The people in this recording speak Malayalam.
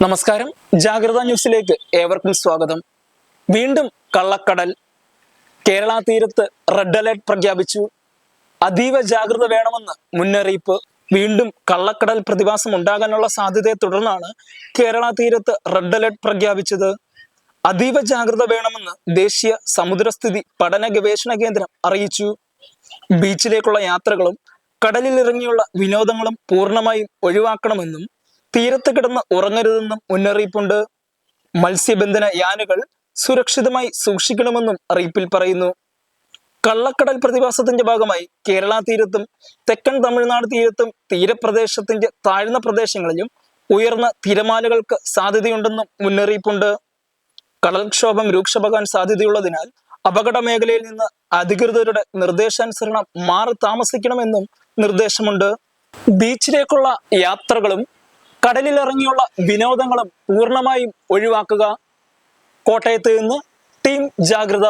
നമസ്കാരം, ജാഗ്രത ന്യൂസിലേക്ക് ഏവർക്കും സ്വാഗതം. വീണ്ടും കള്ളക്കടൽ. കേരള തീരത്ത് റെഡ് അലേർട്ട് പ്രഖ്യാപിച്ചു. അതീവ ജാഗ്രത വേണമെന്ന് മുന്നറിയിപ്പ്. വീണ്ടും കള്ളക്കടൽ പ്രതിഭാസം ഉണ്ടാകാനുള്ള സാധ്യതയെ തുടർന്നാണ് കേരള തീരത്ത് റെഡ് അലേർട്ട് പ്രഖ്യാപിച്ചത്. അതീവ ജാഗ്രത വേണമെന്ന് ദേശീയ സമുദ്രസ്ഥിതി പഠന ഗവേഷണ കേന്ദ്രം അറിയിച്ചു. ബീച്ചിലേക്കുള്ള യാത്രകളും കടലിലിറങ്ങിയുള്ള വിനോദങ്ങളും പൂർണ്ണമായും ഒഴിവാക്കണമെന്നും തീരത്ത് കിടന്ന് ഉറങ്ങരുതെന്നും മുന്നറിയിപ്പുണ്ട്. മത്സ്യബന്ധന യാനുകൾ സുരക്ഷിതമായി സൂക്ഷിക്കണമെന്നും അറിയിപ്പിൽ പറയുന്നു. കള്ളക്കടൽ പ്രതിഭാസത്തിന്റെ ഭാഗമായി കേരള തീരത്തും തെക്കൻ തമിഴ്നാട് തീരത്തും തീരപ്രദേശത്തിന്റെ താഴ്ന്ന പ്രദേശങ്ങളിലും ഉയർന്ന തിരമാലകൾക്ക് സാധ്യതയുണ്ടെന്നും മുന്നറിയിപ്പുണ്ട്. കടൽക്ഷോഭം രൂക്ഷമാകാൻ സാധ്യതയുള്ളതിനാൽ അപകട മേഖലയിൽ നിന്ന് അധികൃതരുടെ നിർദ്ദേശാനുസരണം മാറി താമസിക്കണമെന്നും നിർദ്ദേശമുണ്ട്. ബീച്ചിലേക്കുള്ള യാത്രകളും കടലിലിറങ്ങിയുള്ള വിനോദങ്ങളും പൂർണ്ണമായും ഒഴിവാക്കുക. കോട്ടയത്ത് നിന്ന് ടീം ജാഗ്രത.